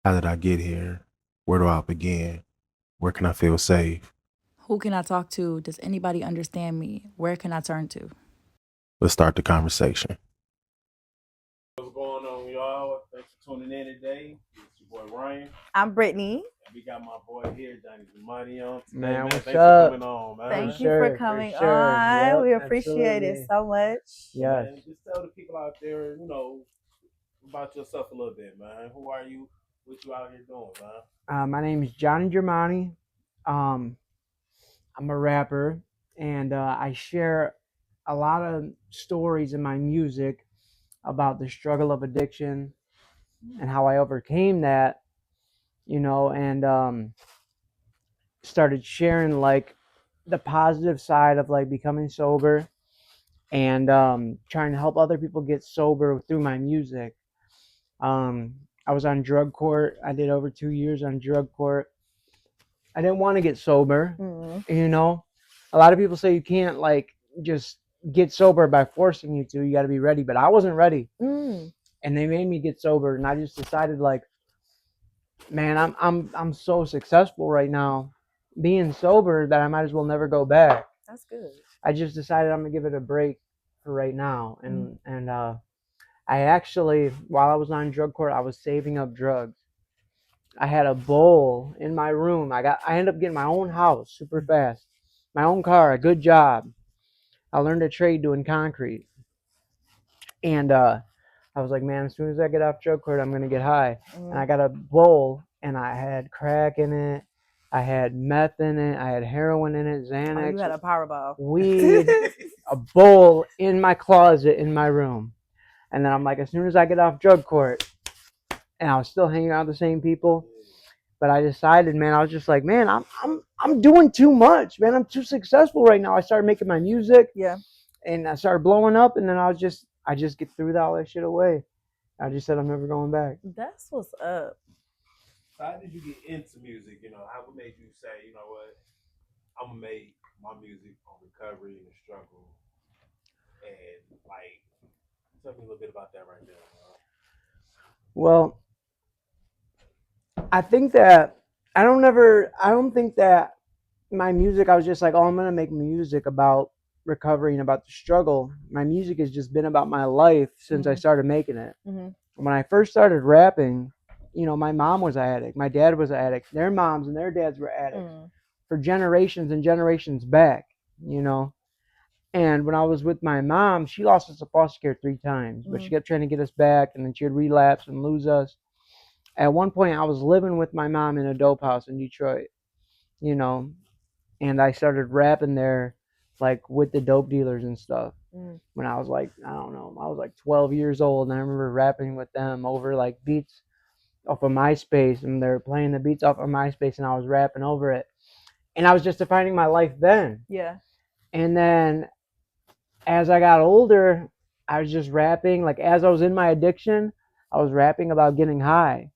How did I get here? Where do I begin? Where can I feel safe? Who can I talk to? Does anybody understand me? Where can I turn to? Let's start the conversation. What's going on, y'all? Thanks for tuning in today. It's your boy Ryan. I'm Brittany. And we got my boy here, Johnny Zamani on today. Man, what's thanks for up? coming on, man. Thank For you for sure, for coming sure. on. Yep, We appreciate it absolutely. so much. Yes. Man, just tell the people out there, about yourself a little bit, man. Who are you? What you out here doing, man? My name is Johnny Germani. Um, I'm a rapper, and I share a lot of stories in my music about the struggle of addiction and how I overcame that, and started sharing like the positive side of like becoming sober and trying to help other people get sober through my music. I was on drug court. I did over 2 years on drug court. I didn't want to get sober. You know, a lot of people say you can't like just get sober by forcing you to. You got to be ready, but I wasn't ready, and they made me get sober. And I just decided, like, man, I'm so successful right now, being sober, that I might as well never go back. That's good. I just decided I'm gonna give it a break for right now, and I actually, while I was on drug court, I was saving up drugs. I had a bowl in my room. I ended up getting my own house super fast, my own car, a good job. I learned a trade doing concrete, and I was like, man, as soon as I get off drug court, I'm gonna get high. And I got a bowl, and I had crack in it, I had meth in it, I had heroin in it, Oh, you had Xanax, a Powerball. weed, a bowl in my closet in my room. And then I'm like, as soon as I get off drug court, and I was still hanging out with the same people. But I decided, man, I was just like, man, I'm doing too much, man. I'm too successful right now. I started making my music, Yeah. and I started blowing up, and then I just get through all that shit away. I just said I'm never going back. That's what's up. So how did you get into music? What made you say, you know what, I'm gonna make my music on recovery and the struggle, and like, tell me a little bit about that right there. Well, I think that I don't think that my music, I was just like, oh, I'm gonna make music about recovery and about the struggle. My music has just been about my life since I started making it. When I first started rapping, my mom was an addict, my dad was an addict, their moms and their dads were addicts for generations and generations back, you know. And when I was with my mom, she lost us to foster care 3 times, but she kept trying to get us back, and then she would relapse and lose us. At one point, I was living with my mom in a dope house in Detroit, you know, and I started rapping there, like with the dope dealers and stuff. When I was like, I don't know, I was like 12 years old, and I remember rapping with them over like beats off of MySpace, and they're playing the beats off of MySpace, and I was rapping over it, and I was just defining my life then. Yeah. And then as I got older, I was just rapping. Like as I was in my addiction, I was rapping about getting high,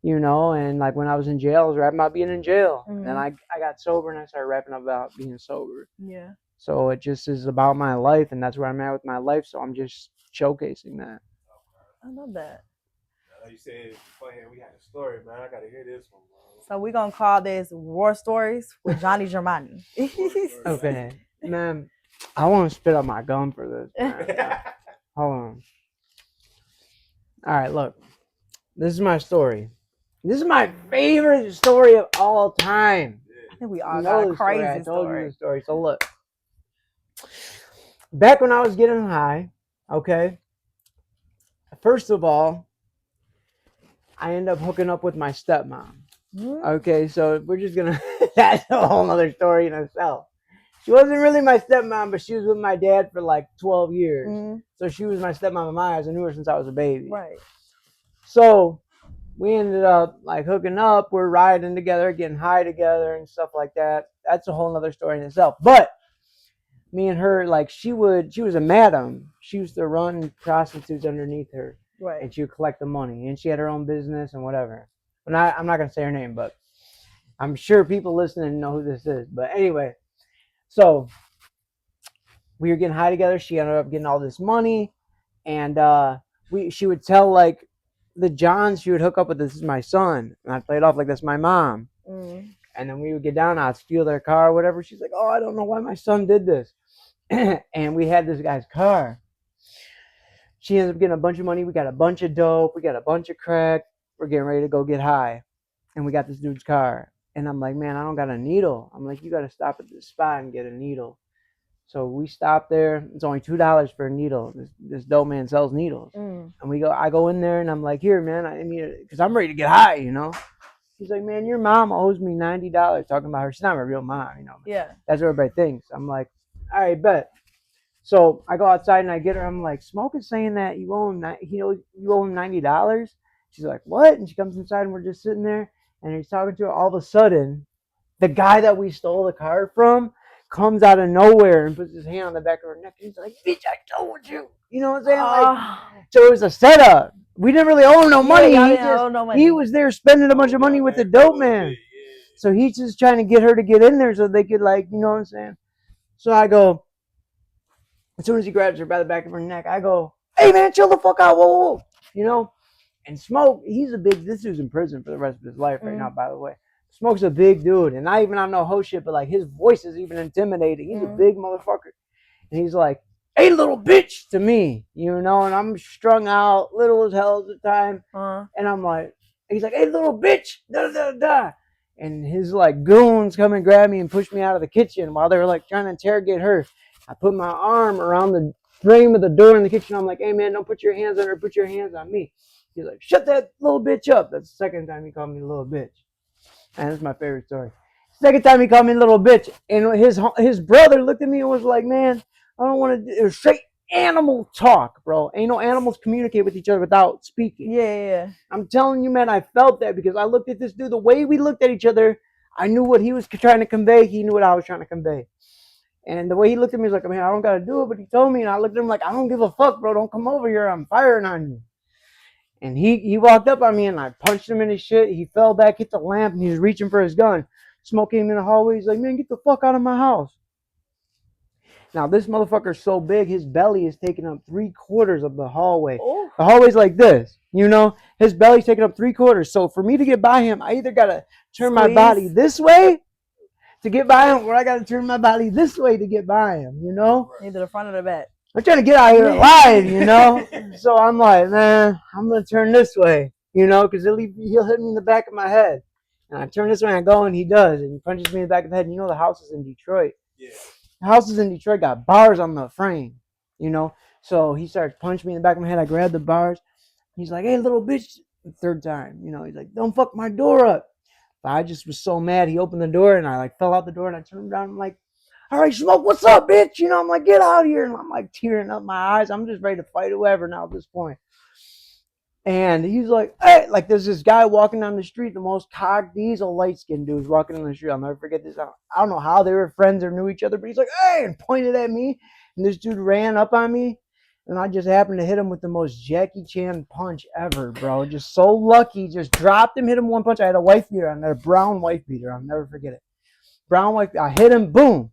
and like when I was in jail, I was rapping about being in jail. And then I got sober, and I started rapping about being sober. Yeah. So it just is about my life, and that's where I'm at with my life. So I'm just showcasing that. I love that. Like you said beforehand, we had a story, man. I gotta hear this one, bro. So we're gonna call this War Stories with Johnny Germani. Okay, man, I want to spit out my gum for this. Man. Hold on. All right, look. This is my story. This is my favorite story of all time. I think we all You got know a the story. crazy I told you story. the story. So look. Back when I was getting high, okay, first of all, I end up hooking up with my stepmom. Okay, so we're just gonna that's a whole other story in itself. She wasn't really my stepmom, but she was with my dad for like 12 years. So she was my stepmom in my eyes. I knew her since I was a baby. Right. So we ended up like hooking up. We're riding together, getting high together and stuff like that. That's a whole other story in itself. But me and her, like she was a madam. She used to run prostitutes underneath her. Right. And she would collect the money. And she had her own business and whatever. But I'm not going to say her name, but I'm sure people listening know who this is. But anyway, so we were getting high together. She ended up getting all this money. And she would tell like the Johns she would hook up with, this is my son, and I'd play it off like that's my mom. Mm. And then we would get down, I'd steal their car or whatever. She's like, oh, I don't know why my son did this. And we had this guy's car. She ends up getting a bunch of money. We got a bunch of dope. We got a bunch of crack. We're getting ready to go get high. And we got this dude's car. And I'm like, man, I don't got a needle. I'm like, you got to stop at this spot and get a needle. So we stop there. It's only $2 for a needle. This dope man sells needles. Mm. And I go in there and I'm like, here, man, I need it. Because I'm ready to get high, you know. He's like, man, your mom owes me $90. Talking about her. She's not my real mom, you know. Yeah. That's what everybody thinks. I'm like, all right, bet. So I go outside and I get her. I'm like, Smoke is saying that you owe him $90. She's like, what? And she comes inside and we're just sitting there and he's talking to her. All of a sudden, the guy that we stole the car from comes out of nowhere and puts his hand on the back of her neck. And he's like, bitch, I told you. You know what I'm saying? Like, so it was a setup. We didn't really owe him no money. Y'all didn't owe no money. He was there spending a bunch of money with the dope man. So he's just trying to get her to get in there so they could, like, you know what I'm saying? So I go, as soon as he grabs her by the back of her neck, I go, hey, man, chill the fuck out. Whoa, whoa. You know? And Smoke, this dude's in prison for the rest of his life right now, by the way. Smoke's a big dude. And not even on no hoe shit, but, like, his voice is even intimidating. He's a big motherfucker. And he's like, hey, little bitch, to me, you know? And I'm strung out, little as hell at the time. And I'm like, he's like, hey, little bitch, da-da-da-da. And his, like, goons come and grab me and push me out of the kitchen while they were, like, trying to interrogate her. I put my arm around the frame of the door in the kitchen. I'm like, hey, man, don't put your hands on her. Put your hands on me. He's like, shut that little bitch up. That's the second time he called me a little bitch. And that's my favorite story. Second time he called me a little bitch. And his brother looked at me and was like, man, I don't want to. It was straight animal talk, bro. Ain't no animals communicate with each other without speaking. Yeah. I'm telling you, man, I felt that because I looked at this dude. The way we looked at each other, I knew what he was trying to convey. He knew what I was trying to convey. And the way he looked at me was like, man, I don't got to do it. But he told me, and I looked at him like, I don't give a fuck, bro. Don't come over here. I'm firing on you. And he walked up on me, and I punched him in his shit. He fell back, hit the lamp, and he was reaching for his gun. Smoke came in the hallway. He's like, man, get the fuck out of my house. Now, this motherfucker's so big, his belly is taking up 3/4 of the hallway. Ooh. The hallway's like this, you know? His belly's taking up 3/4. So for me to get by him, I either got to turn my body this way to get by him, or I got to turn my body this way to get by him, you know? Either the front or the back. I'm trying to get out of here alive, you know? So I'm like, man, I'm going to turn this way, you know, because he'll hit me in the back of my head. And I turn this way and I go, and he does. And he punches me in the back of the head. And you know the house is in Detroit. Yeah. The houses in Detroit got bars on the frame, you know? So he starts punching me in the back of my head. I grab the bars. He's like, hey, little bitch. The third time, you know, he's like, don't fuck my door up. But I just was so mad. He opened the door, and I, like, fell out the door, and I turned around. I'm like, all right, Smoke, what's up, bitch? You know, I'm like, get out of here. And I'm like tearing up my eyes. I'm just ready to fight whoever now at this point. And he's like, hey, like there's this guy walking down the street, the most cock diesel light-skinned dude walking down the street. I'll never forget this. I don't know how they were friends or knew each other, but he's like, hey, and pointed at me. And this dude ran up on me. And I just happened to hit him with the most Jackie Chan punch ever, bro. Just so lucky. Just dropped him, hit him one punch. I had a wife beater on there, a brown wife beater. I'll never forget it. Brown wife beater. I hit him, boom.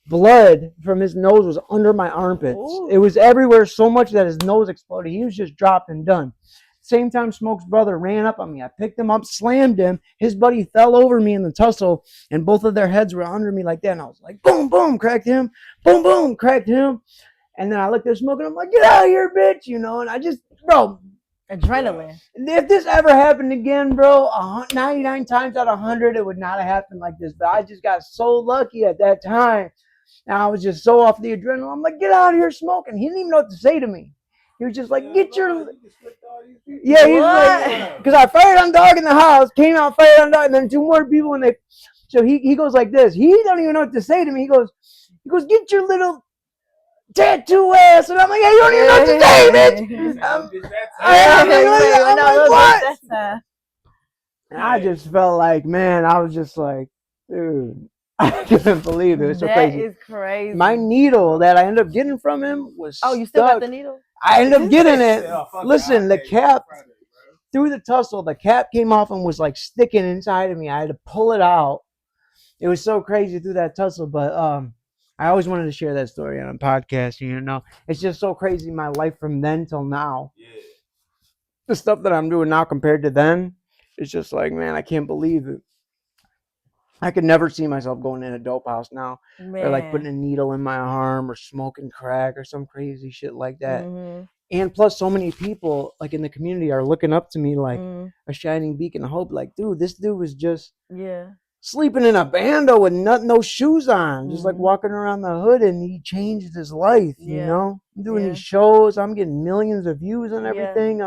Blood from his nose was under my armpits. Ooh. It was everywhere so much that his nose exploded. He was just dropped and done. Same time, Smoke's brother ran up on me. I picked him up, slammed him. His buddy fell over me in the tussle, and both of their heads were under me like that. And I was like, boom, boom, cracked him. Boom, boom, cracked him. And then I looked at Smoke, and I'm like, get out of here, bitch. You know, and I just, bro. Adrenaline. If this ever happened again, bro, 99 times out of 100, it would not have happened like this. But I just got so lucky at that time. And I was just so off the adrenaline. I'm like, get out of here, Smoke. And he didn't even know what to say to me. He was just like, get your... Yeah, he's like... Because I fired on dog in the house, came out, fired on dog, and then two more people, and they... So he goes like this. He don't even know what to say to me. He goes, get your little tattoo ass. And I'm like, hey, you don't even know what to say, bitch. I'm like, what? And I just felt like, man, I was just like, dude... I couldn't believe it. It was so crazy. That is crazy. My needle that I ended up getting from him was Oh, you still stuck. got the needle? I ended up getting it. Listen, the cap, through the tussle, the cap came off and was like sticking inside of me. I had to pull it out. It was so crazy through that tussle, but I always wanted to share that story on a podcast. You know, it's just so crazy my life from then till now. Yeah. the stuff that I'm doing now compared to then, it's just like, man, I can't believe it. I could never see myself going in a dope house now, or like putting a needle in my arm, or smoking crack, or some crazy shit like that. Mhm. And plus, so many people like in the community are looking up to me like Mhm. a shining beacon of hope. Like, dude, this dude was just Yeah. sleeping in a bando with no shoes on, just like Mhm. walking around the hood, and he changed his life. You Yeah. know, I'm doing Yeah. these shows, I'm getting millions of views and Yeah. everything.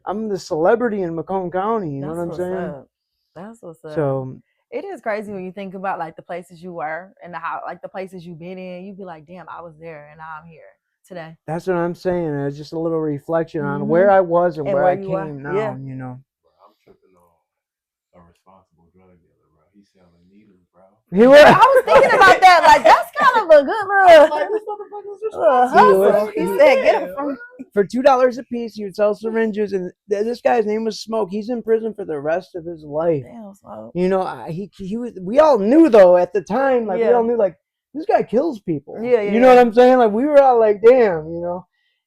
I'm the celebrity in Macomb County. You know That's what I'm what's saying? up. That's what's up. So it is crazy when you think about like the places you were and how like the places you've been in. You'd be like, damn, I was there and now I'm here today. that's what I'm saying. It's just a little reflection on Mhm. where I was and And where where I you are. came now. Yeah. You know. Bro, I'm tripping on a responsible drug dealer, bro. He's selling needles, bro. He was. I was thinking about that. Like that's kind of a good little, Like this motherfucker's little responsible. hustle. was- He he- said, get it from. For $2 a piece, he would sell syringes, and this guy's name was Smoke. He's in prison for the rest of his life. Damn, Smoke. You know, he was. We all knew though at the time, like we Yeah. all knew, like this guy kills people. Yeah, You know what I'm saying? Like we were all like, damn, you know.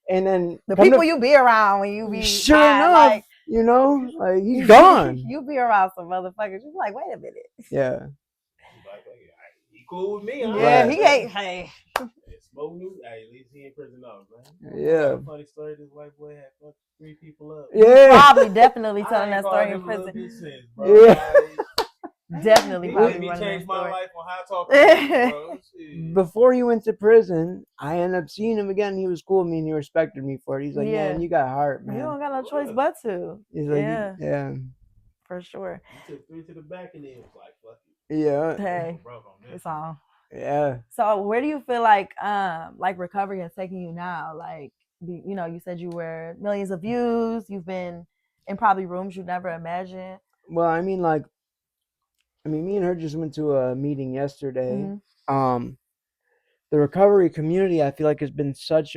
And then The come people to- you be around when you be sure high, enough, like you know, like he's gone. you be around some motherfuckers. You be like, wait a minute. Yeah. He's like, hey, he cool with me, huh? Yeah, Right. he ain't. Hey, Hey, Smoke new. Hey, at least he in prison now, man. Yeah. Funny story. This white boy had fucked 3 people up. Yeah. probably definitely I telling ain't that called story in him a little prison. bitch since, bro. Yeah. Definitely He probably made me running change that my story. life on how I talk to people, bro. Shit. Before he went to prison, I ended up seeing him again. He was cool with me and he respected me for it. He's like, Yeah. man, you got heart, You man. don't got no choice but to. He's like, Yeah, yeah. for sure. He took 3 to the back and then was like, fuck it. Yeah. Hey, Bro, on this. it's on. Yeah. So where do you feel like recovery is taking you now? Like you know, you said you were millions of views. You've been in probably rooms you never imagined. Well, I mean, me and her just went to a meeting yesterday. Mhm. The recovery community, I feel like, has been such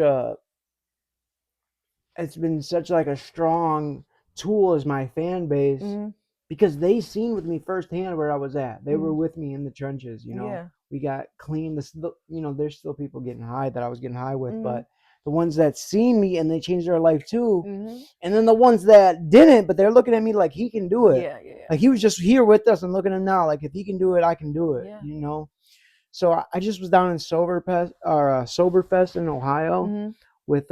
like a strong tool as my fan base, Mhm. because they seen with me firsthand where I was at. They were Mhm. with me in the trenches. You know, Yeah. we got clean. There's still people getting high that I was getting high with, Mhm. but the ones that seen me and they changed their life too, Mhm. and then the ones that didn't, but they're looking at me like he can do it. Yeah, yeah. Like he was just here with us and looking at him now, like if he can do it, I can do it. Yeah. You know. So I just was down in Soberfest in Ohio Mhm. with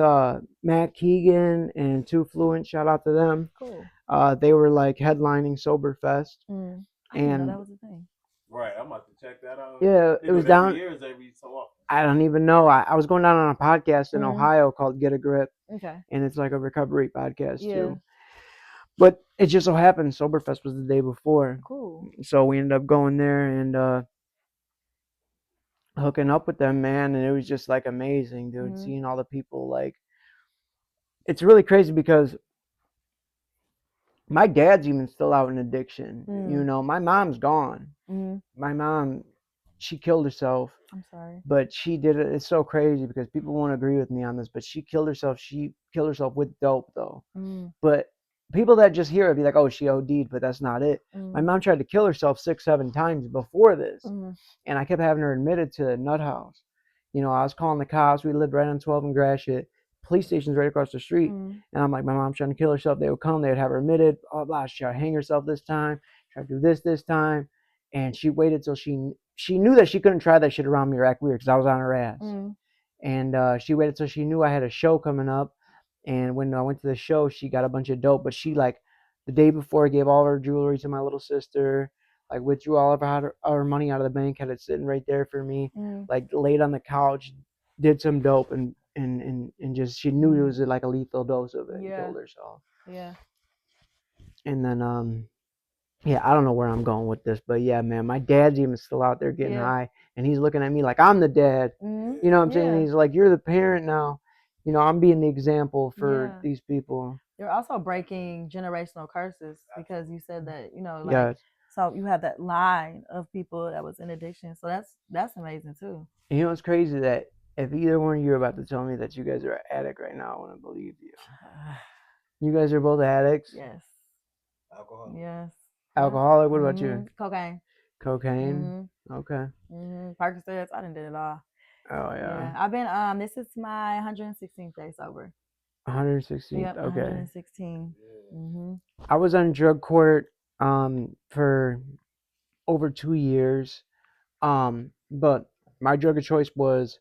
Matt Keegan and Two Fluent. Shout out to them. Cool. They were like headlining Soberfest. Mm. I didn't know And that was a thing. Right, I'm about to check that out. yeah, They it was do every down. year, every so often. I don't even know. I was going down on a podcast in Mhm. Ohio called Get a Grip, Okay. and it's like a recovery podcast Yeah. too. But it just so happened Soberfest was the day before, Cool. so we ended up going there and hooking up with them, man, and it was just like amazing, dude. Mhm. Seeing all the people, like, it's really crazy because my dad's even still out in addiction. You know, my mom's gone. Mhm. My mom, she killed herself, I'm sorry. but she did it. It's so crazy because people won't agree with me on this, but she killed herself. She killed herself with dope, though. Mm. But people that just hear it be like, oh, she OD'd, but that's not it. My mom tried to kill herself 6-7 times before this, and I kept having her admitted to a nut house. You know, I was calling the cops. We lived right on 12 and Gratiot. Police station's right across the street. And I'm like, my mom's trying to kill herself. They would come. They would have her admitted. Blah, blah. She tried to hang herself this time. Tried to do this time. And she waited till she knew that she couldn't try that shit around me or act weird because I was on her ass. And she waited till she knew I had a show coming up. And when I went to the show, she got a bunch of dope. But she, like, the day before, gave all her jewelry to my little sister. Like, withdrew all of her money out of the bank, had it sitting right there for me. Like, laid on the couch, did some dope, and just, she knew it was like a lethal dose of it, and killed herself. Yeah. And then, yeah, I don't know where I'm going with this, but yeah, man, my dad's even still out there getting high, and he's looking at me like I'm the dad. You know what I'm saying? Yeah. He's like, you're the parent now. You know, I'm being the example for these people. You're also breaking generational curses because you said that, you know, like, Yes. so you have that line of people that was in addiction. So that's amazing too. And you know, it's crazy that if either one of you are about to tell me that you guys are an addict right now, I wouldn't believe you. You guys are both addicts? Yes. Alcohol. Yes. Alcoholic? What about you? Cocaine. Cocaine? Okay. Percocets. I done did it all. Oh, yeah. I've been, this is my 116th day sober. 116. Yep, Okay. 116. Yeah. Mm-hmm. I was on drug court for over 2 years. But my drug of choice was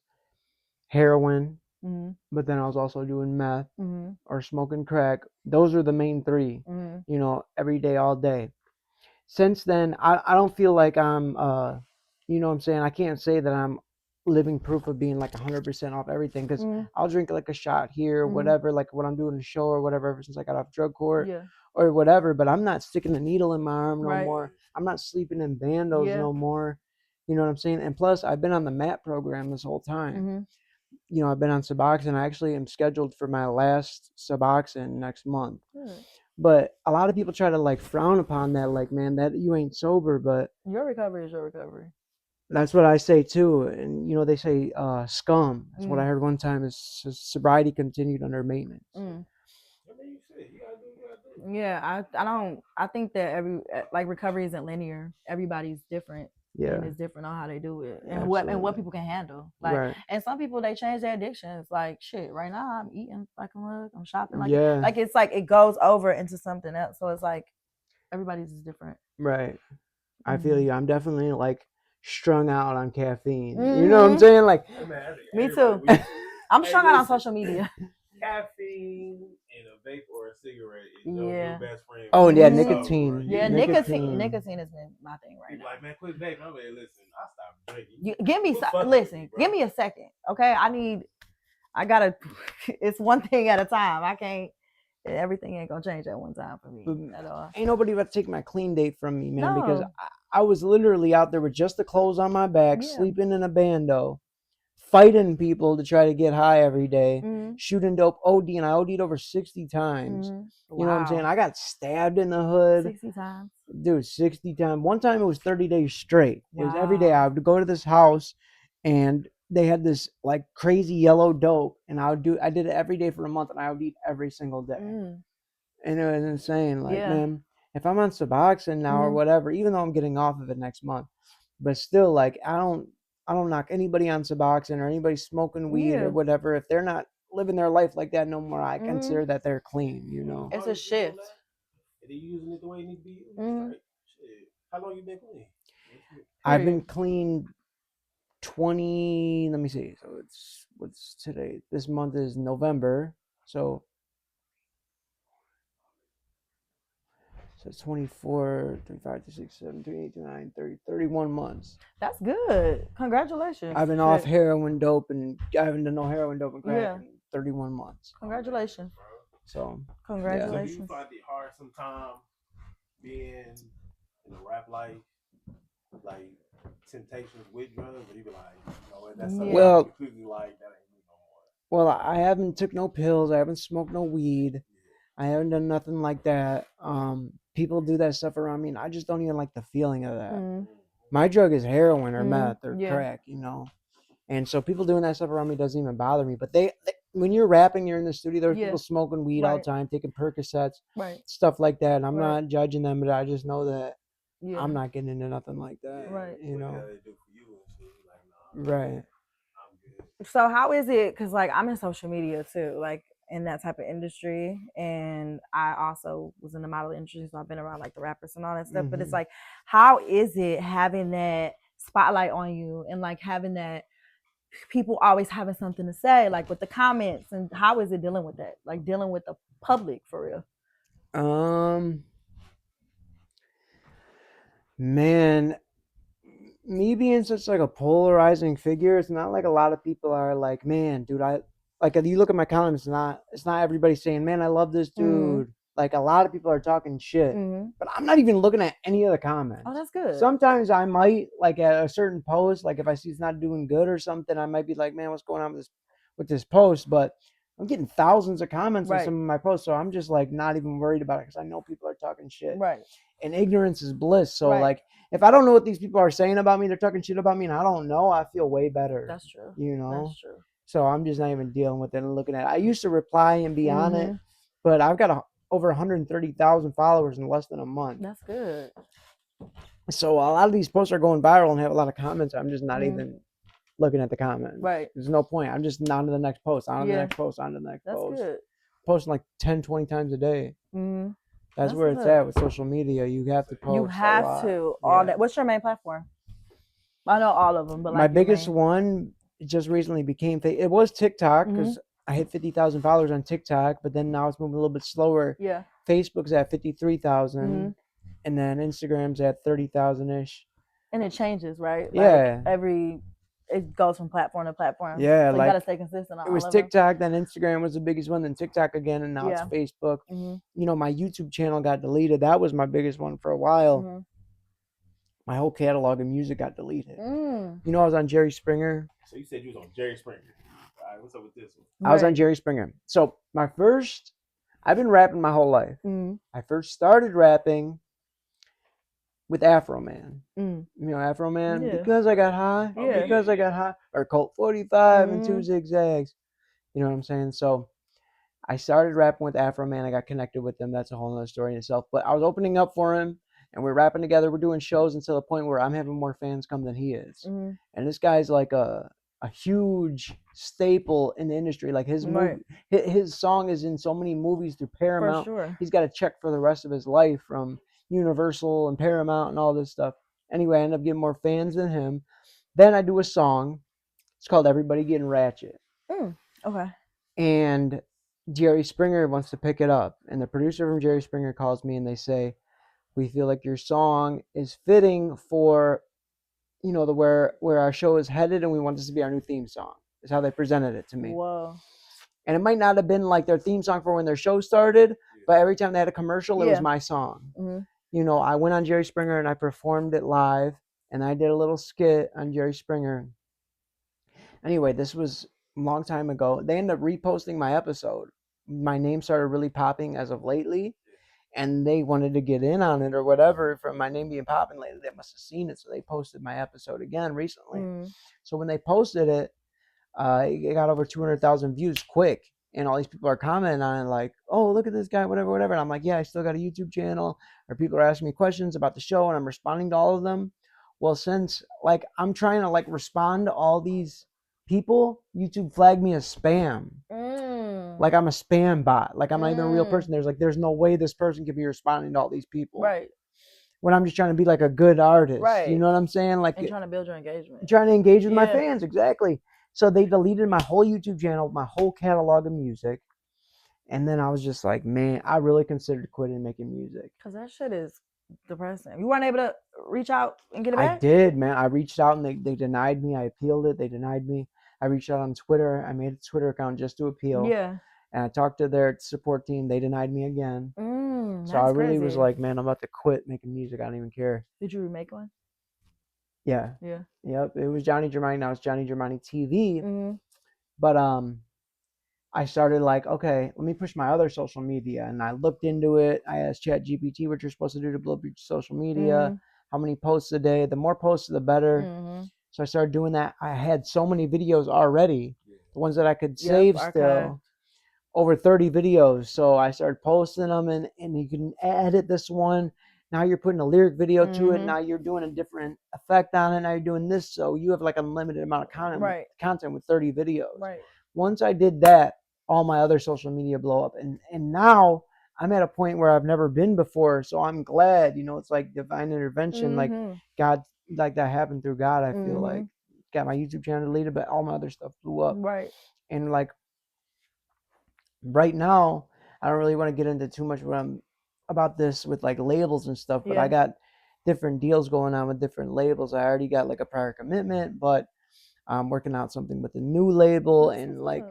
heroin, Mm-hmm. but then I was also doing meth Mm-hmm. or smoking crack. Those are the main three, Mm-hmm. every day, all day. Since then, I don't feel like I'm, what I'm saying? I can't say that I'm living proof of being like 100% off everything because Mm-hmm. I'll drink like a shot here, Mhm. whatever, like when I'm doing a show or whatever, ever since I got off drug court Yeah. or whatever, but I'm not sticking a needle in my arm no Right. more. I'm not sleeping in bandos Yeah. no more. You know what I'm saying? And plus, I've been on the MAP program this whole time. Mm-hmm. I've been on Suboxone. I actually am scheduled for my last Suboxone next month. Good. But a lot of people try to like frown upon that, like, man, that you ain't sober, but Your recovery is your recovery. that's what I say too. And they say scum. That's what I heard one time is sobriety continued under maintenance. Mm. I mean, you said you gotta do what you gotta do. Yeah, I think that recovery isn't linear. Everybody's different. Yeah. And it's different on how they do it and Absolutely. what people can handle. Like, Right. and some people, they change their addictions. Like, shit, right now I'm eating like a mug, I'm shopping like Yeah. it's like it goes over into something else. So it's like everybody's is different. Right. I feel you. I'm definitely like strung out on caffeine. You know what I'm Mhm. saying? Like, Hey, man, I think Me everybody- too. I'm Hey, strung out on listen. social media. Caffeine and a vape or a cigarette is Yeah. your best friend. oh when yeah, you're sober, nicotine. right? Yeah, Nicotine. nicotine has been my thing right People now. like, man, quit vaping. I'm like, listen, I stopped drinking. Give me Quit fucking with listen, me, bro. give me a second, okay? I gotta. It's one thing at a time. I can't. Everything ain't gonna change at one time for me at all. Ain't nobody about to take my clean date from me, man, because No. I was literally out there with just the clothes on my back, Yeah. sleeping in a bando, fighting people to try to get high every day, Mhm. shooting dope, ODing. I OD'd over 60 times. Mhm. You know what I'm saying? I got stabbed in the hood. 60 times. Dude, 60 times. One time it was 30 days straight. It was every day. Wow. I would go to this house and they had this like crazy yellow dope, and I did it every day for a month, and I would eat every single day. Mm. And it was insane. Like, Yeah. man, if I'm on Suboxone now or Mhm. whatever, even though I'm getting off of it next month, but still, like, I don't knock anybody on Suboxone or anybody smoking weed Yeah. or whatever. If they're not living their life like that no more, I Mhm. consider that they're clean, you know. It's a shift. And they using it the way it needs to be used. Mhm. Right? Shit. How long you been clean? I've been clean 20, let me see. So what's today? This month is November. So it's 24, 35, 36, 37, 38, 39, 30, 31 months. That's good. Congratulations. I've been off heroin, dope, and I haven't done no heroin, dope, and crack Yeah. in 31 months. Congratulations. So, So do Congratulations. you find it hard sometimes being in the rap life, like temptations with drugs, or you be like, you know what, that's something Well- I'm completely like, that ain't me no more. well, I haven't took no pills. I haven't smoked no weed. I haven't done nothing like that. People do that stuff around me, and I just don't even like the feeling of that. Mhm. My drug is heroin or Mhm. meth or Yeah. crack, you know. And so people doing that stuff around me doesn't even bother me. But they when you're rapping, you're in the studio, there's Yeah. people smoking weed all the Right. time, taking Percocets, Right. stuff like that. And I'm Right. not judging them, but I just know that Yeah. I'm not getting into nothing like that. Right. You What the know. hell they do for you and shit, you like, nah, Right. I'm good. So how is it? Because like I'm in social media too, like in that type of industry, and I also was in the model industry, so I've been around like the rappers and all that stuff. But it's Mhm. like, how is it having that spotlight on you and like having that people always having something to say, like with the comments, and how is it dealing with that? Like dealing with the public for real. Man, me being such like a polarizing figure, it's not like a lot of people are like, man, dude, I like if you look at my comments, it's not everybody saying, man, I love this dude. Mhm. Like a lot of people are talking shit. Mhm. But I'm not even looking at any of the comments. Oh, that's good. Sometimes I might like at a certain post, like if I see it's not doing good or something, I might be like, man, what's going on with this post? But I'm getting thousands of comments on Right. some of my posts, so I'm just like not even worried about it because I know people are talking shit. Right. And ignorance is bliss. So Right. like if I don't know what these people are saying about me, they're talking shit about me, and I don't know, I feel way better. That's true. You know. That's true. So I'm just not even dealing with it and looking at it. I used to reply and be on it, Mhm. but I've got over 130,000 followers in less than a month. That's good. So a lot of these posts are going viral and have a lot of comments. I'm just not Mhm. even looking at the comments. Right. There's no point. I'm just on to the next post, on to the Yeah. next post, on to the next That's post. good. posting like 10, 20 times a day. Mm-hmm. That's That's where what's it's up. at with social media. You have to post. You a have lot. to all Yeah. that. What's your main platform? I know all of them, but My like your biggest main. one just recently became it was TikTok because I hit 50,000 followers on TikTok, but then now it's moving a little bit slower. Yeah. Facebook's at 53,000, Mhm. and then Instagram's at 30,000 ish. And it changes, right? Yeah. Like it goes from platform to platform. Yeah, So like, you gotta stay consistent on it was all of them. TikTok, then Instagram was the biggest one, then TikTok again, and now Yeah. it's Facebook. Mhm. You know, my YouTube channel got deleted. That was my biggest one for a while. Mhm. My whole catalog of music got deleted. Mm. You know, I was on Jerry Springer. So you said you was on Jerry Springer. All right, what's up with this one? I was on Right. Jerry Springer. So I've been rapping my whole life. Mm. I first started rapping with Afro Man. Mm. You know Afro Man? Yeah. Because I got high. Yeah. Because I got high. Or Colt 45 and 2 Mhm. zigzags. You know what I'm saying? So I started rapping with Afro Man. I got connected with him. That's a whole other story in itself. But I was opening up for him, and we're rapping together. We're doing shows until the point where I'm having more fans come than he is. Mhm. And this guy's like a huge staple in the industry. Like his Right. his song is in so many movies through For Paramount. sure. He's got a check for the rest of his life from Universal and Paramount and all this stuff. Anyway, I end up getting more fans than him. Then I do a song. It's called Everybody Getting Ratchet. Okay. And Jerry Springer wants to pick it up. And the producer from Jerry Springer calls me and they say, we feel like your song is fitting for, you know, where our show is headed, and we want this to be our new theme song. Is how they presented it to me. Whoa. And it might not have been like their theme song for when their show started, but every time they had a commercial, it was Yeah. my song. Mhm. You know, I went on Jerry Springer and I performed it live, and I did a little skit on Jerry Springer. Anyway, this was a long time ago. They ended up reposting my episode. My name started really popping as of lately, and they wanted to get in on it or whatever from my name being popping lately. They must have seen it, so they posted my episode again recently. Mm. So when they posted it, it got over 200,000 views quick, and all these people are commenting on it like, oh, look at this guy, whatever, whatever. And I'm like, yeah, I still got a YouTube channel, or people are asking me questions about the show, and I'm responding to all of them. Well, since like I'm trying to like respond to all these people, YouTube flagged me as spam. Like I'm a spam bot. Like I'm not even a real person. There's no way this person could be responding to all these people. Right. When I'm just trying to be like a good artist. Right. You know what I'm saying? Like And trying to build your engagement. trying to engage with my Yeah. fans, exactly. So they deleted my whole YouTube channel, my whole catalog of music. And then I was just like, man, I really considered quitting making music. Because that shit is depressing. You weren't able to reach out and get it I back? did, man. I reached out and they denied me. I appealed it. They denied me. I reached out on Twitter. I made a Twitter account just to appeal. Yeah. And I talked to their support team. They denied me again. That's So I really was crazy. like, man, I'm about to quit making music. I don't even care. Did you remake one? Yeah. Yeah. Yep. It was Johnny Germani. Now it's Johnny Germani TV. Mm-hmm. But I started like, okay, let me push my other social media. And I looked into it. I asked ChatGPT what you're supposed to do to blow up your social media, how many posts a day. The more posts, the better. Mm-hmm. So I started doing that. I had so many videos already, the ones that I could save still, over 30 videos. So I started posting them, and you can edit this one. Now you're putting a lyric video to it. Now you're doing a different effect on it. Now you're doing this. So you have like a limited amount of content with 30 videos. Right. Once I did that, all my other social media blow up. And now I'm at a point where I've never been before. So I'm glad, you know, it's like divine intervention. Like God, like that happened through God. I feel like got my YouTube channel deleted, but all my other stuff blew up. Right. And like right now, I don't really want to get into too much about this with like labels and stuff, but I got different deals going on with different labels. I already got like a prior commitment, but I'm working out something with a new label and like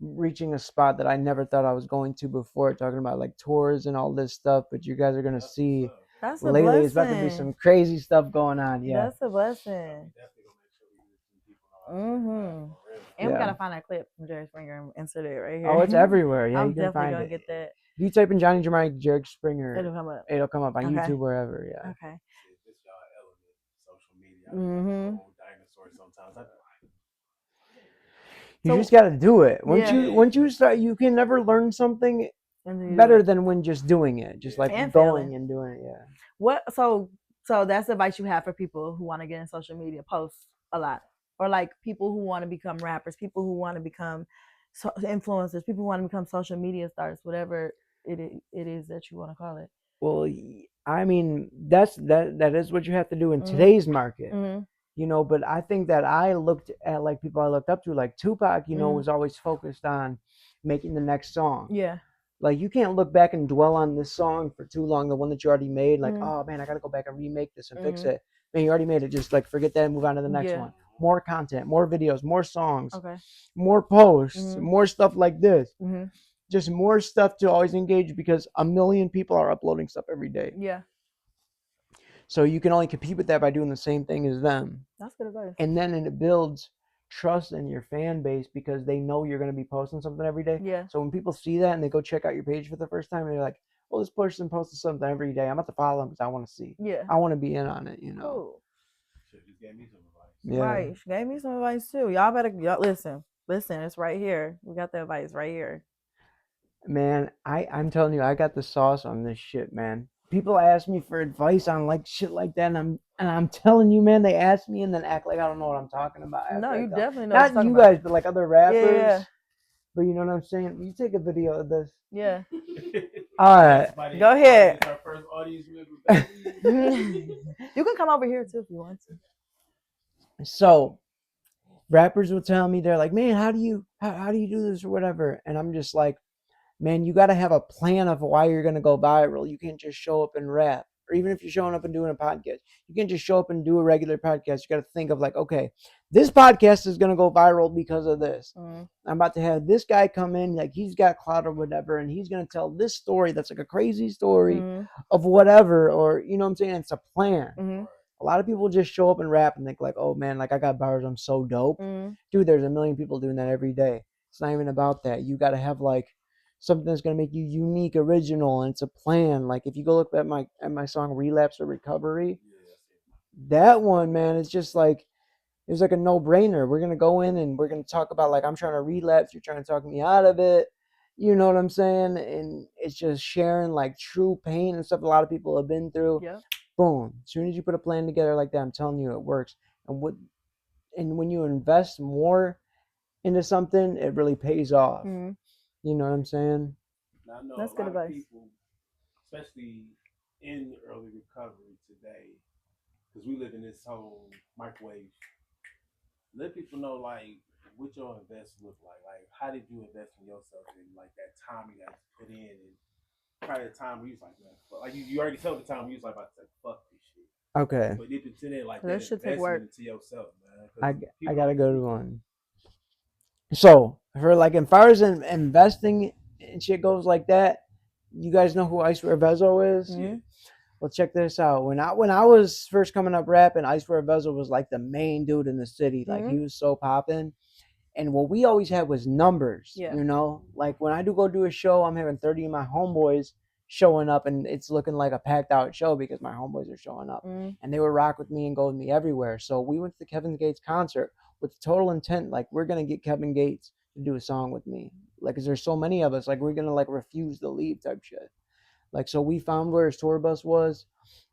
reaching a spot that I never thought I was going to before, talking about like tours and all this stuff. But you guys are going to see lately it's about to be some crazy stuff going on. Yeah. That's a blessing. And we gotta find that clip from Jerry Springer and insert it right here. Oh, it's everywhere. Yeah, I'm you can definitely find gonna it. get that. If you type in Johnny Germani, Jerry Springer, It'll come up. on YouTube, wherever. Yeah. Okay. This y'all element, social media. I'm like a dinosaur sometimes. You just got to do it. Once you start, you can never learn something better than when just doing it. Just like and going and doing it. Yeah. What? So that's the advice you have for people who want to get in social media, post a lot, or like people who want to become rappers, people who want to become influencers, people who want to become social media stars, whatever it is that you want to call it. Well, I mean, that is what you have to do in Mhm. today's market. Mhm. You know, but I think that I looked at like people I looked up to, like Tupac, you know, Mhm. was always focused on making the next song. Yeah. Like you can't look back and dwell on this song for too long, the one that you already made. Like, Mhm. oh man, I gotta go back and remake this and fix Mhm. it. Man, you already made it. Just like forget that and move on to the next Yeah. one. More content, more videos, more songs, Okay. more posts, Mhm. more stuff like this. Mhm. Just more stuff to always engage because a million people are uploading stuff every day. Yeah. So you can only compete with that by doing the same thing as them. That's good advice. And then it builds trust in your fan base because they know you're going to be posting something every day. Yeah. So when people see that and they go check out your page for the first time, they're like, well, this person posted something every day. I'm about to follow them because I want to see. Yeah. I want to be in on it, you know. Cool. Shit, just gave me some advice. Yeah. Right. She gave me some advice too. Y'all better listen. Listen, it's right here. We got the advice right here. Man, I'm telling you, I got the sauce on this shit, man. People ask me for advice on like shit like that, and I'm telling you, man, they ask me and then act like I don't know what I'm talking about. No, after I you tell- definitely know what you're Not talking you about. guys, but like other rappers. Yeah. But you know what I'm saying? You take a video of this. Yeah. All right. Somebody- Go ahead. It's our first audience member, baby. You can come over here too if you want to. So rappers will tell me, they're like, man, how do you do this or whatever? And I'm just like, man, you got to have a plan of why you're going to go viral. You can't just show up and rap. Or even if you're showing up and doing a podcast, you can't just show up and do a regular podcast. You got to think of like, okay, this podcast is going to go viral because of this. I'm about to have this guy come in, like he's got clout or whatever, and he's going to tell this story that's like a crazy story of whatever, or you know what I'm saying? It's a plan. A lot of people just show up and rap and think like, oh man, like I got bars, I'm so dope. Dude, there's a million people doing that every day. It's not even about that. You got to have like something that's going to make you unique, original, and it's a plan. Like if you go look at my song Relapse or Recovery, that one, man, it's just like it's like a no-brainer. We're going to go in and we're going to talk about like I'm trying to relapse, you're trying to talk me out of it. You know what I'm saying? And it's just sharing like true pain and stuff a lot of people have been through. Yeah. Boom. As soon as you put a plan together like that, I'm telling you it works. And when you invest more into something, it really pays off. You know what I'm saying? Now, I know That's a good lot advice. of people, especially in early recovery today, because we live in this whole microwave. Let people know like what your investment look like. Like, how did you invest in yourself and like that time you had to put in, and probably the time where you was like, man, fuck. Like you already told the time where you was like about to say, fuck this shit. Okay. But if it's in it like That that should take work. investment into yourself, man. I got a good one. So for like as far as investing and shit goes like that, you guys know who I Swear Vezo is? Well, check this out. When I was first coming up rapping, I Swear Vezo was like the main dude in the city. Like he was so popping. And what we always had was numbers. Yeah. You know? Like when I go do a show, I'm having 30 of my homeboys showing up and it's looking like a packed out show because my homeboys are showing up. And they would rock with me and go with me everywhere. So we went to the Kevin Gates concert with the total intent, like we're gonna get Kevin Gates to do a song with me. Like, cause there's so many of us, like we're gonna like refuse to leave type shit. Like, so we found where his tour bus was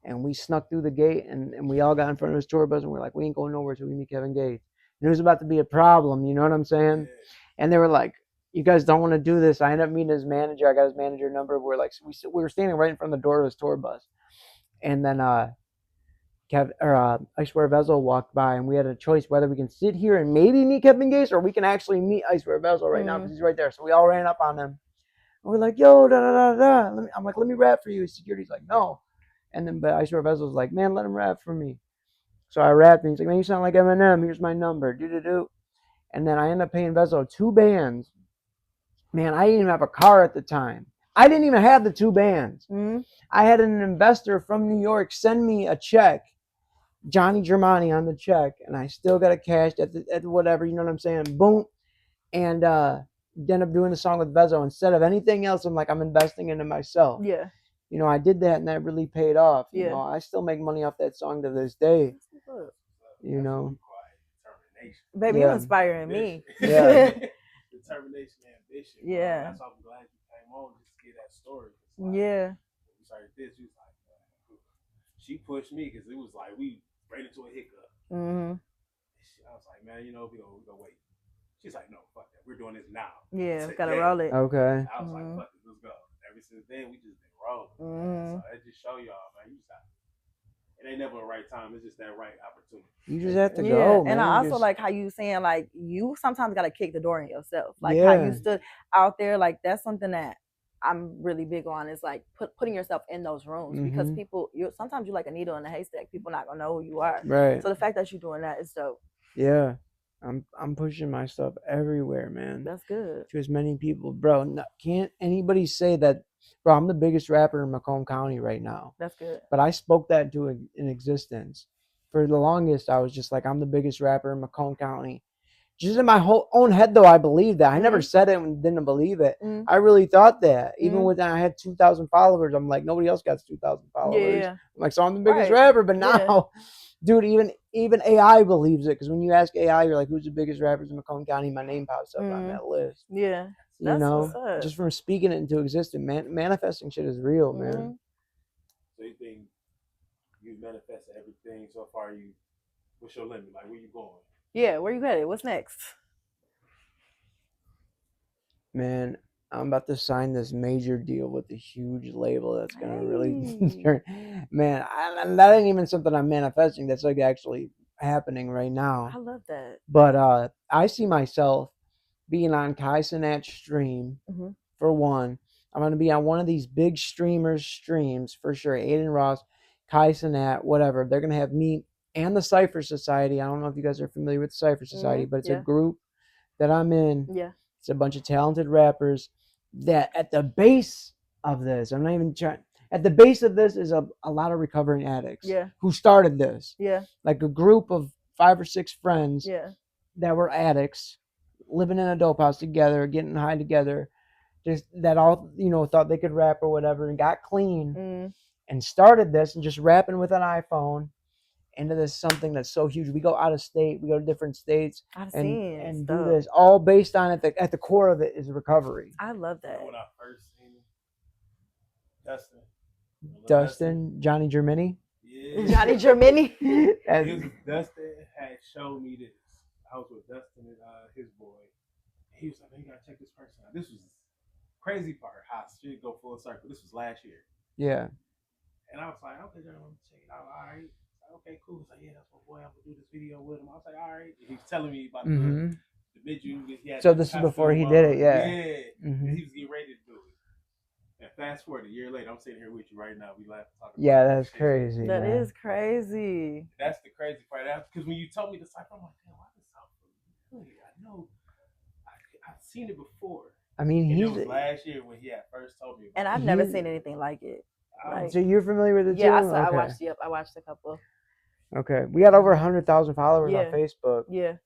and we snuck through the gate and we all got in front of his tour bus and we're like, we ain't going nowhere till we meet Kevin Gates. And it was about to be a problem, you know what I'm saying? And they were like, you guys don't want to do this. I ended up meeting his manager. I got his manager number. We're like, we were standing right in front of the door of his tour bus. And then I Swear Vezo walked by and we had a choice whether we can sit here and maybe meet Kevin Gates or we can actually meet I Swear Vezo right now because he's right there. So we all ran up on him. And we're like, yo, da da da da. I'm like, let me rap for you. Security's like, no. And then but I Swear Vezo's like, man, let him rap for me. So I rapped and he's like, man, you sound like Eminem. Here's my number. Do. And then I ended up paying Vezo 2 bands. Man, I didn't even have a car at the time. I didn't even have the 2 bands. I had an investor from New York send me a check, Johnny Germani on the check, and I still got it cashed at whatever, you know what I'm saying? Boom. And end up doing the song with Vezo. Instead of anything else, I'm like, I'm investing into myself. Yeah. You know, I did that and that really paid off. You Yeah. know, I still make money off that song to this day. You know. Baby, Yeah. you inspiring me. Yeah. Determination and ambition. Yeah. That's why I'm glad you came on just to get that story. Like, Yeah. we started this, she was like, she pushed me because it was like we ran into a hiccup. I was like, man, you know, we gonna wait. She's like, no, fuck that. We're doing this now. Yeah, Today. gotta roll it. Okay. I was like, Mhm. fuck it, let's go. Ever since then, we just been rolling. Mhm. So that just show y'all, man. You just have, it ain't never the right time. It's just that right opportunity. You just have to Yeah, go, man. and I also Just- like how you saying like you sometimes gotta kick the door in yourself. Like how Yeah. you stood out there. Like that's something that I'm really big on. Is like putting yourself in those rooms because Mhm. people, you sometimes you're like a needle in a haystack. People not gonna know who you are. Right. So the fact that you're doing that is dope. Yeah. I'm pushing my stuff everywhere, man. That's good. To as many people, bro. Can't anybody say that, bro? I'm the biggest rapper in Macomb County right now. That's good. But I spoke that into an existence. For the longest, I was just like, I'm the biggest rapper in Macomb County. Just in my whole own head, though, I believed that. I never said it and didn't believe it. Mhm. I really thought that. Even Mhm. when I had 2,000 followers, I'm like, nobody else got 2,000 followers. Yeah. I'm like, so I'm the biggest Right. rapper. But Yeah. now, dude, even AI believes it. Because when you ask AI, you're like, who's the biggest rappers in Macomb County? My name pops up on that list. Yeah. You That's know, what's up. just from speaking it into existence, manifesting shit is real, man. So you think you manifested everything so far? What's your limit? Like, where you going? Yeah, where you headed? What's next? Man, I'm about to sign this major deal with a huge label that's gonna really Hey. turn. Man, that ain't even something I'm manifesting. That's like actually happening right now. I love that. But I see myself being on Kai Cenat's stream Mhm. for one. I'm gonna be on one of these big streamers' streams for sure. Aiden Ross, Kai Cenat, whatever. They're gonna have me and the Cypher Society. I don't know if you guys are familiar with the Cypher Society, but it's a Yeah. group that I'm in. Yeah. It's a bunch of talented rappers that at the base of this, I'm not even trying, at the base of this is a lot of recovering addicts Yeah. who started this. Yeah. Like a group of 5 or 6 friends Yeah. that were addicts living in a dope house together, getting high together, just that all, thought they could rap or whatever and got clean and started this and just rapping with an iPhone into this something that's so huge. We go out of state, we go to different states I've and seen it. and It's do dope. this all based on at the core of it is recovery. I love You know, that. when I first seen Dustin, Dustin, Johnny Germini. yeah, Johnny Germini. Dustin had showed me this. I was with Dustin and his boy. He was like, "Man, you gotta check this person out." This was crazy part. How shit go full circle. This was last year, Yeah. and I was like, "Okay, I'm gonna check it out." All right. Okay, cool. He's like, "Yeah, that's my boy. I'm gonna do this video with him." I was like, "All right." He's telling me about the video. So this is before he did it, yeah. Yeah. And he was getting ready to do it. And fast forward a year later, I'm sitting here with you right now. We laugh talking. Yeah, about that's shit. crazy. That man. is crazy. That's the crazy part. Because when you told me the cypher, I'm like, damn, why does it sound familiar? I know I've seen it before. I mean, And it he's was last year when he had first told me about And it. I've never seen anything like it. Like, so you're familiar with it yeah, too? I Okay. watched. Yep, I watched a couple. Okay, we got over 100,000 followers Yeah. on Facebook, Yeah.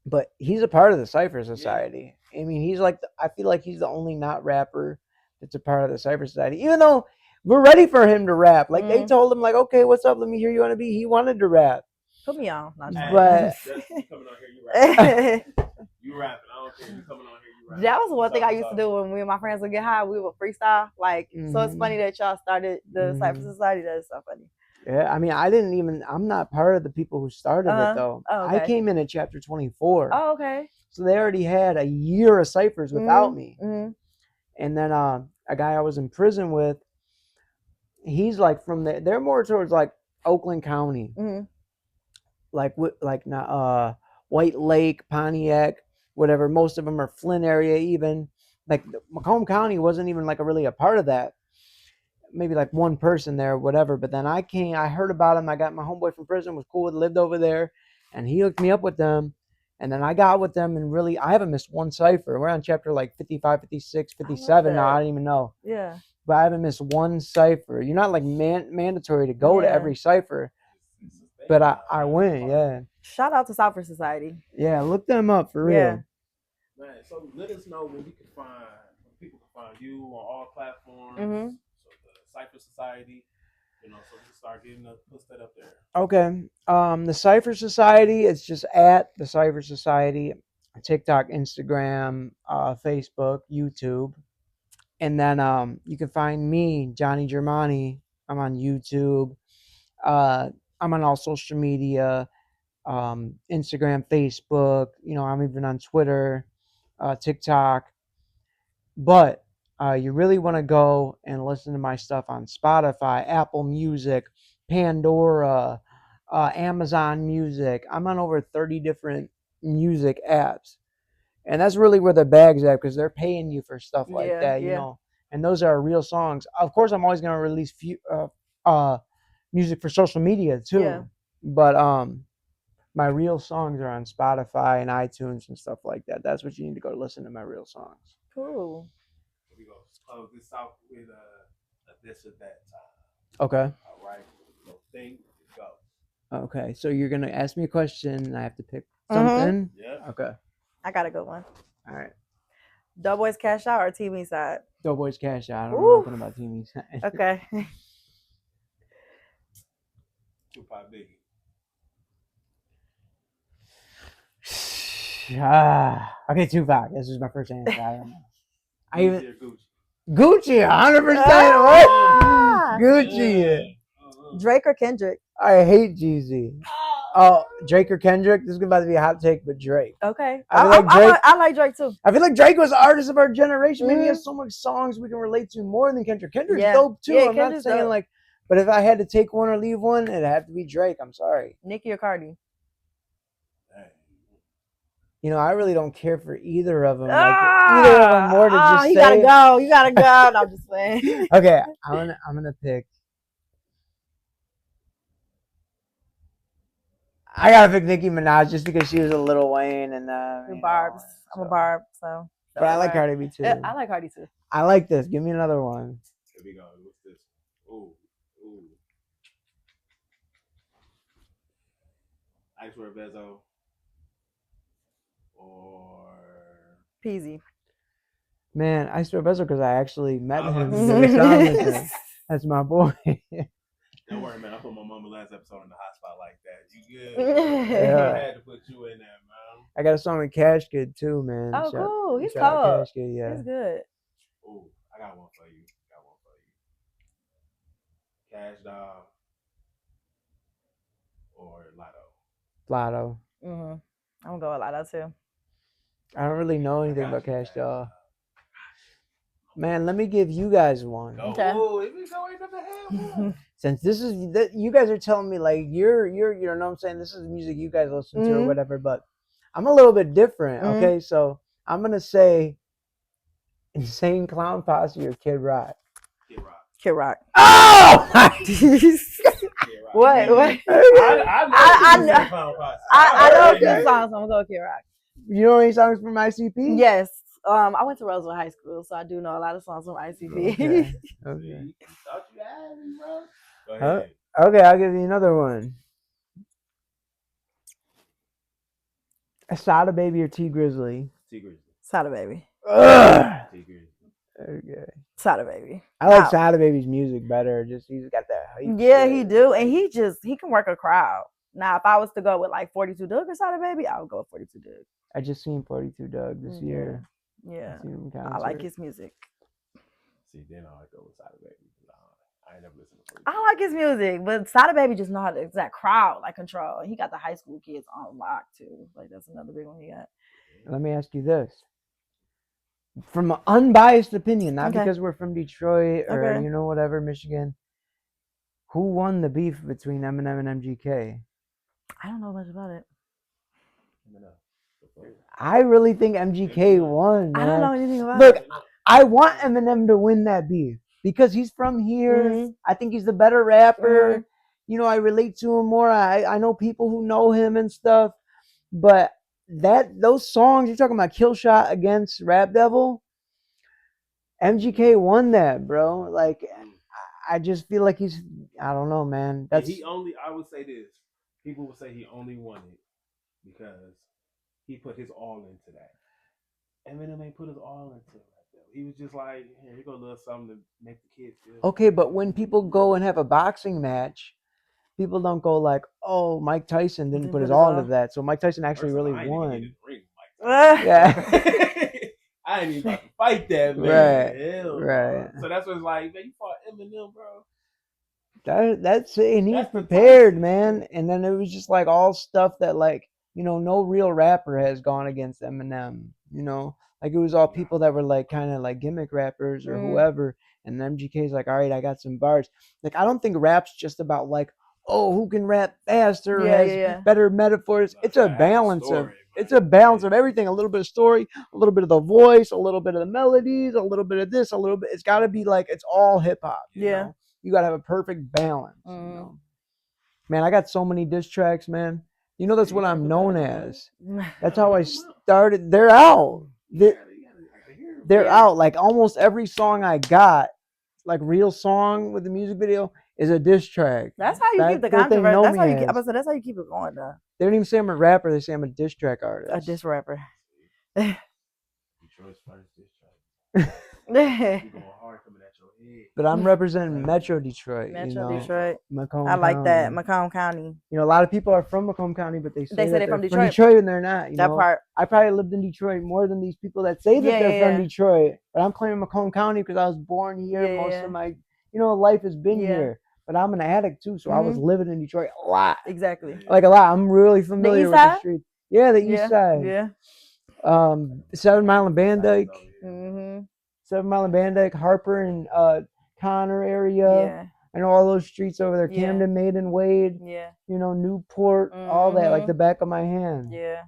but he's a part of the Cypher Society. I mean, he's like, I feel like he's the only not rapper that's a part of the Cypher Society. Even though we're ready for him to rap, like they told him, like, okay, what's up? Let me hear you on a beat. He wanted to rap, Put me on. Not Hey, but Dustin, you coming on here, you rapping. You rapping. I don't care. You coming on here, you rapping. That was one thing I used to do when me and my friends would get high. We would freestyle. Like, so it's funny that y'all started the Cypher Society. That is so funny. yeah, I mean, I'm not part of the people who started it though. Oh, okay. I came in at chapter 24. Oh, okay. So they already had a year of ciphers without me. Mm-hmm. And then a guy I was in prison with, he's like from they're more towards like Oakland County, like not White Lake, Pontiac, whatever. Most of them are Flint area, even like Macomb County wasn't even like really a part of that. Maybe like one person there, whatever. But then I heard about him. I got my homeboy from prison, was cool, lived over there, and he hooked me up with them. And then I got with them, and really, I haven't missed one cipher. We're on chapter like 55, 56, 57 now. I don't even know. Yeah. But I haven't missed one cipher. You're not like mandatory to go to every cipher. But I went, yeah. Shout out to Cypher Society. Yeah, look them up for real. Yeah. Man, so let us know when people can find you on all platforms. Mm-hmm. So the Cypher Society, so we can start getting push that up there. Okay. The Cypher Society, it's just at the Cypher Society, TikTok, Instagram, Facebook, YouTube. And then you can find me, Johnny Germani. I'm on YouTube. I'm on all social media. Instagram, Facebook. I'm even on Twitter, TikTok. But you really want to go and listen to my stuff on Spotify, Apple Music, Pandora, Amazon Music. I'm on over 30 different music apps. And that's really where the bag's at, because they're paying you for stuff like Yeah, that, yeah. And those are real songs. Of course, I'm always going to release music for social media too. Yeah. But my real songs are on Spotify and iTunes and stuff like that. That's what you need to go listen to my real songs. Cool. We gonna close this out with a this or that time. Okay. All right. So think, go. Okay. So you're going to ask me a question and I have to pick something? Yeah. Okay. I got a good one. All right. Doughboys Cash Out or TV side? Doughboys Cash Out. I don't know Ooh. nothing about teams. Okay. Tupac Biggie. Okay, Tupac. This is my first answer. I don't know. I Gucci even or Gucci. Gucci, 100%. Ah! What? Gucci. Drake or Kendrick? I hate Jeezy. Oh, Drake or Kendrick? This is about to be a hot take, but Drake. Okay. I feel like Drake. I like Drake too. I feel like Drake was the artist of our generation. Man, he has so much songs we can relate to more than Kendrick. Kendrick's dope too. Yeah, I'm Kendrick's not saying dope. like, but if I had to take one or leave one, it'd have to be Drake. I'm sorry. Nicki or Cardi? I really don't care for either of them. Like either of them more to just say. You gotta go. You gotta go. No, I'm just playing. Okay, I'm gonna pick. I gotta pick Nicki Minaj just because she was a Lil Wayne and Barbs. I'm a Barb, so. But I like Cardi B too. I like Cardi too. I like this. Give me another one. Here we go. What's this? Ooh. Icewear Bezo or Peasy. Man, I swear Bezel because I actually met I him. was and about did to a song say. with him. That's my boy. Don't worry, man. I put my mama last episode in the hot spot like that. You good? Yeah. I had to put you in there, man. I got a song with Cash Kid too, man. Oh, cool. He's shout out cold. Cash Kid, yeah. He's good. Ooh, I got one for you. Cash Doll or Lotto. Lotto. I'm gonna go with Lotto too. I don't really know anything about Cash Doll. Man, let me give you guys one. Okay. Oh, if we go ain't nothing to have. Since this is you guys are telling me like you're you know what I'm saying, this is music you guys listen to or whatever, but I'm a little bit different. Okay, so I'm gonna say Insane Clown Posse or Kid Rock. Kid Rock. Kid Rock. Oh! What? I know a few songs. I'm gonna go with Kid Rock. You know any songs from ICP? Yes. I went to Rosewood High School, so I do know a lot of songs from ICP. Okay. Thought you had me, bro. Go Huh? ahead. Okay, I'll give you another one. Asada Baby or T Grizzly? T Grizzly. Sada Baby. Ugh. T Grizzly. Okay. Sada Baby. I like Sada Baby's music better. Just he's got that hype. Yeah, shit. he do, and he can work a crowd. Now, if I was to go with like 42 Doug or Sada Baby, I would go with 42 Doug. I just seen 42 Doug this year. Yeah, Seen him in I like concert. his music. See, then I go with Sada Baby. I ain't never listened to I like his music, but Sada Baby just know how to exact crowd like control. He got the high school kids on lock too. Like that's another big one he got. Let me ask you this. From an unbiased opinion, not Okay. because we're from Detroit or, Okay. whatever, Michigan. Who won the beef between Eminem and MGK? I don't know much about it. I really think MGK won, man. I don't know anything about Look, it. I want Eminem to win that beef because he's from here. I think he's the better rapper. I relate to him more. I know people who know him and stuff. But those songs, you're talking about Kill Shot against Rap Devil, MGK won that, bro. Like, I just feel like I don't know, man. I would say this. People would say he only won it because he put his all into that. Eminem ain't put his all into it. He was just like, here go a little something to make the kids feel. Okay, but when people go and have a boxing match, people don't go like, oh, Mike Tyson didn't put his all into that. So Mike Tyson actually really won. Yeah. I ain't even about to fight that man. Right. So that's what it's like, man, you fought Eminem, bro. That's it. And he was That's the prepared, Tyson man. shit. And then it was just like all stuff that like, you know, no real rapper has gone against Eminem, you know? Like it was all people that were like kind of like gimmick rappers or whoever. And MGK's like, all right, I got some bars. Like I don't think rap's just about like, oh, who can rap faster or Yeah, has yeah, yeah. better metaphors. Nah, It's a that's a balance story, of man. it's a balance Yeah. of everything. A little bit of story, a little bit of the voice, a little bit of the melodies, a little bit of this, a little bit. It's got to be like it's all hip hop. You Yeah. know? You got to have a perfect balance. You know? Man, I got so many diss tracks, man. You know that's what I'm known as. That's how I started. They're out. They're out. Like almost every song I got, like real song with the music video, is a diss track. That's how you keep the That's what they controversy. know That's me how you keep. as. That's how you keep it going, though. They don't even say I'm a rapper. They say I'm a diss track artist. A diss rapper. Detroit's first diss track. You going hard coming at your head. But I'm representing Metro Detroit. Metro you know? Detroit. Macomb I like that. County. Macomb County. You know, a lot of people are from Macomb County, but they say They say that they're from from Detroit. Detroit, and they're not. You That know, part. I probably lived in Detroit more than these people that say that Yeah, they're yeah, from yeah. Detroit. But I'm claiming Macomb County because I was born here. Yeah, Most yeah. of my, you know, life has been Yeah. here. But I'm an addict too, so I was living in Detroit a lot. Exactly. Like a lot. I'm really familiar east with the side? streets. Yeah, the Yeah. east side. Yeah. 7 Mile and Van Dyke. Mm-hmm. 7 Mile and Van Dyke, Harper and Connor area. Yeah. I know all those streets over there. Yeah. Camden, Maiden, Wade. Yeah. You know, Newport, all that, like the back of my hand. Yeah.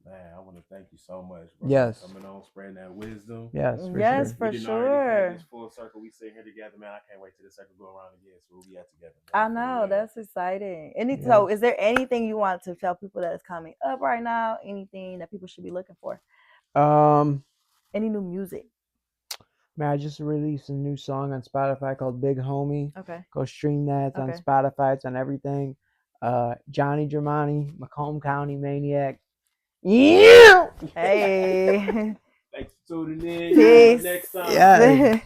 Man, I want to thank you so much, bro. Yes. Coming on, spreading that wisdom. Yes, for Yes, sure. for We didn't already sure. have this full circle. We sitting here together, man. I can't wait till the circle go around again. So we'll be at together. I Man. know, that's exciting. Yeah. So is there anything you want to tell people that is coming up right now? Anything that people should be looking for? Any new music? Man, I just released a new song on Spotify called Big Homie. Okay. Go stream that. It's on Okay. Spotify. It's on everything. Johnny Germani, Macomb County Maniac. Yeah. Hey. Thanks for tuning in. Peace. Next time. Yeah.